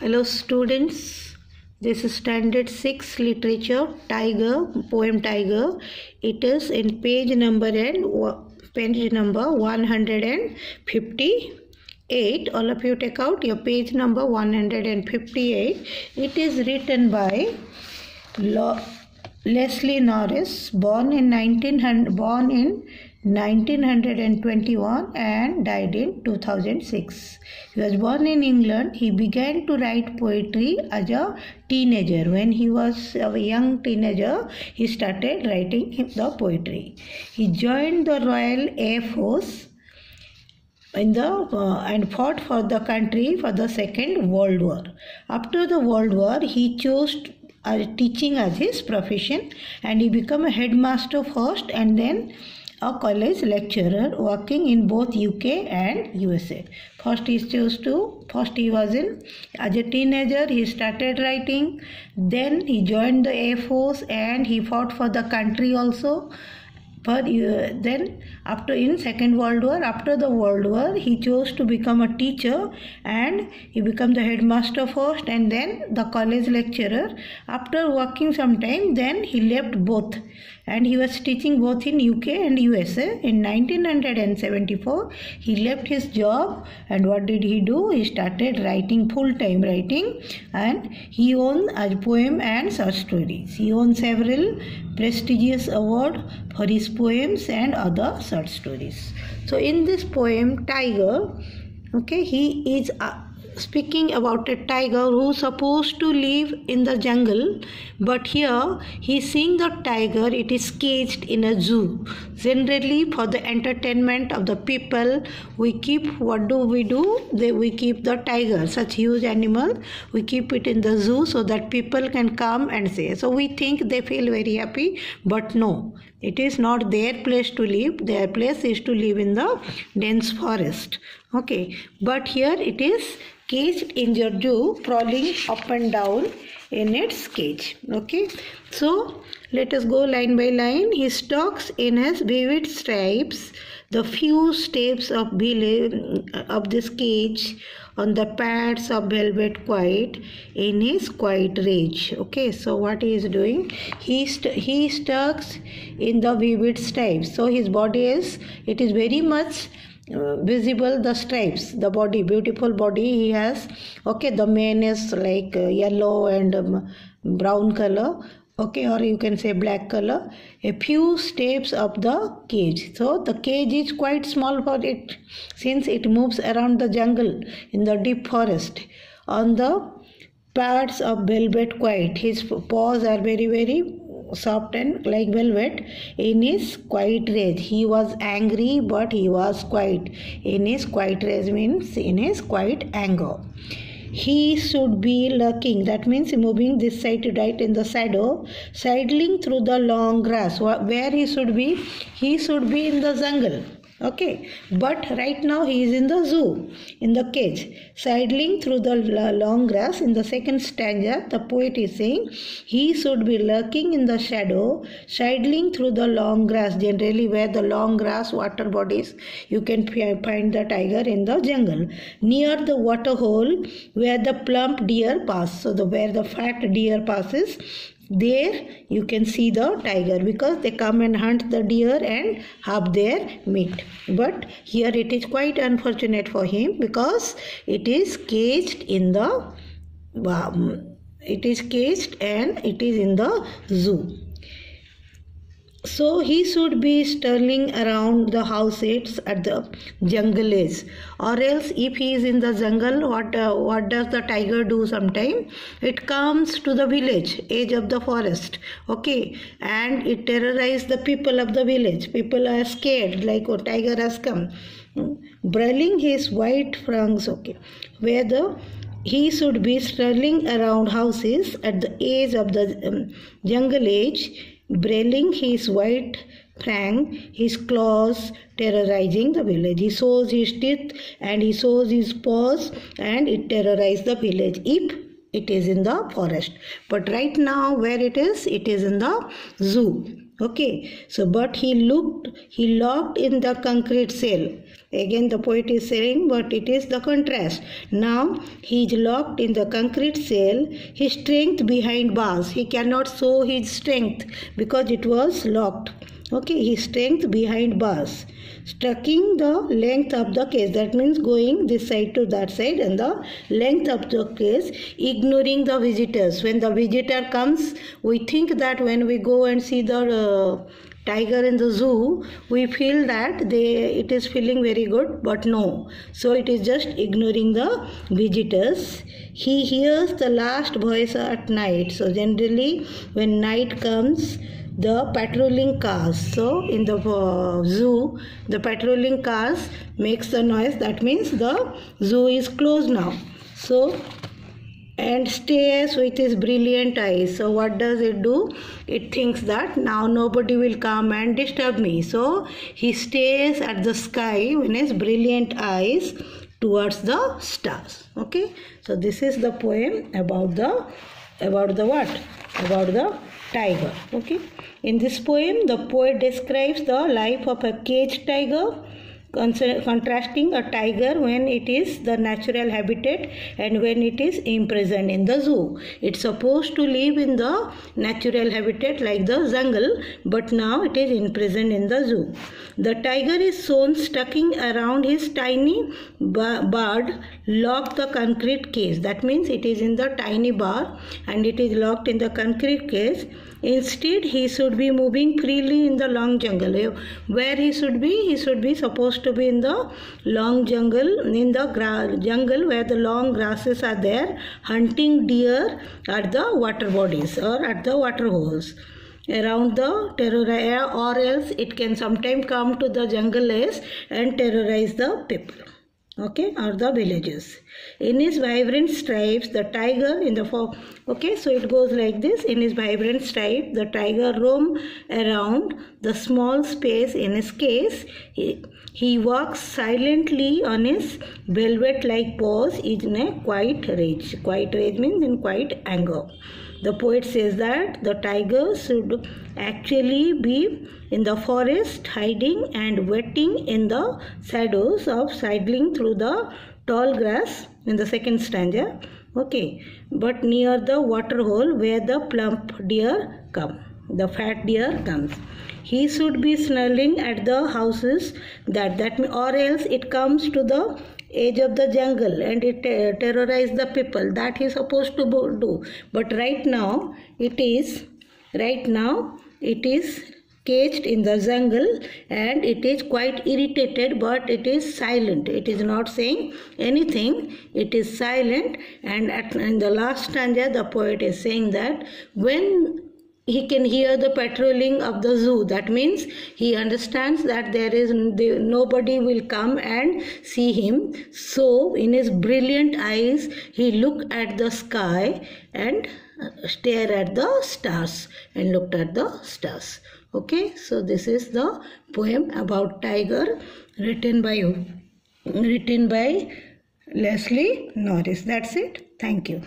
Hello students, this is standard 6 literature, Tiger, poem Tiger. It is in page number 158. All of you take out your page number 158. It is written by Leslie Norris, born in 1921 and died in 2006. He was born in England. He began to write poetry as a teenager. When he was a young teenager, he started writing the poetry. He joined the Royal Air Force and fought for the country for the Second World War. After the World War, he chose teaching as his profession, and he became a headmaster first and then a college lecturer, working in both UK and USA. As a teenager, he started writing. Then he joined the Air Force and he fought for the country also. But then in Second World War, after the World War, he chose to become a teacher, and he became the headmaster first and then the college lecturer. After working some time, then he left both, and he was teaching both in UK and USA. In 1974, he left his job, and what did he do? He started writing, full-time writing, and he won a poem and short stories. He won several prestigious awards for his poems and other short stories. So in this poem, Tiger, he is speaking about a tiger who's supposed to live in the jungle, but here he's seeing the tiger. It is caged in a zoo. Generally, for the entertainment of the people, we keep, we keep the tiger, such huge animal, we keep it in the zoo so that people can come and see. So we think they feel very happy, but no, it is not their place to live. Their place is to live in the dense forest. But here it is caged in the zoo, crawling up and down in its cage. So let us go line by line. He stalks in his vivid stripes the few steps of this cage on the pads of velvet quiet in his quiet rage. So what he is doing? He stalks in the vivid stripes. So his body is very much visible, the stripes, the body, beautiful body he has. The mane is like yellow and brown color, or you can say black color. A few steps of the cage. So the cage is quite small for it, since it moves around the jungle in the deep forest. On the pads of velvet quiet, his paws are very, very soft and like velvet. In his quiet rage, he was angry, but he was quiet. In his quiet rage means in his quiet anger. He should be lurking, that means moving this side to right in the shadow, sidling through the long grass. Where he should be? He should be in the jungle. But right now he is in the zoo, in the cage, sidling through the long grass. In the second stanza, the poet is saying he should be lurking in the shadow, sidling through the long grass. Generally, where the long grass, water bodies, you can find the tiger in the jungle. Near the water hole where the plump deer pass. So where the fat deer passes, there you can see the tiger, because they come and hunt the deer and have their meat. But here it is quite unfortunate for him, because it is caged in the and it is in the zoo. So he should be strolling around the houses at the jungle edge, or else if he is in the jungle, what does the tiger do sometime? It comes to the village edge of the forest, and it terrorizes the people of the village. People are scared, like tiger has come, brailing his white fangs. He should be strolling around houses at the edge of the jungle edge, brailing his white fang, his claws, terrorizing the village. He shows his teeth and he shows his paws, and it terrorizes the village. If it is in the forest. But right now where it is in the zoo. Okay, so but he locked in the concrete cell. Again the poet is saying, but it is the contrast. Now he is locked in the concrete cell, his strength behind bars. He cannot show his strength because it was locked. Okay, his strength behind bars. Stretching the length of the case, that means going this side to that side, and the length of the case, ignoring the visitors. When the visitor comes, we think that when we go and see the tiger in the zoo, we feel that it is feeling very good, but no. So it is just ignoring the visitors. He hears the last voice at night. So generally when night comes, the patrolling cars, so in the zoo, the patrolling cars makes the noise. That means the zoo is closed now. So, and stares with his brilliant eyes. So what does it do? It thinks that now nobody will come and disturb me. So he stares at the sky with his brilliant eyes towards the stars. Okay, so this is the poem about the what? About the tiger. Okay, in this poem the poet describes the life of a caged tiger, contrasting a tiger when it is the natural habitat and when it is imprisoned in the zoo. It's supposed to live in the natural habitat like the jungle, but now it is imprisoned in the zoo. The tiger is shown stalking around his tiny bird locked the concrete cage. That means it is in the tiny bar and it is locked in the concrete cage. Instead, he should be moving freely in the long jungle. Where he should be? He should be supposed to be in the long jungle, in the jungle where the long grasses are there, hunting deer at the water bodies or at the water holes around the terror, or else it can sometimes come to the jungle edge and terrorize the people. Okay, or the villagers. In his vibrant stripes, the tiger in the fog. Okay, so it goes like this. In his vibrant stripes, the tiger roam around the small space in his case. He walks silently on his velvet-like paws in a quiet rage. Quiet rage means in quiet anger. The poet says that the tiger should actually be in the forest, hiding and waiting in the shadows of sidling through the tall grass in the second stanza. Okay, but near the water hole where the plump deer come, the fat deer comes. He should be snarling at the houses or else it comes to the edge of the jungle and it terrorize the people. That he is supposed to do. But right now it is caged in the jungle and it is quite irritated, but it is silent. It is not saying anything. It is silent, and in the last stanza the poet is saying that when he can hear the patrolling of the zoo, that means he understands that nobody will come and see him. So in his brilliant eyes he looked at the sky and stared at the stars and looked at the stars. Okay, so this is the poem about tiger written by Leslie Norris. That's it. Thank you.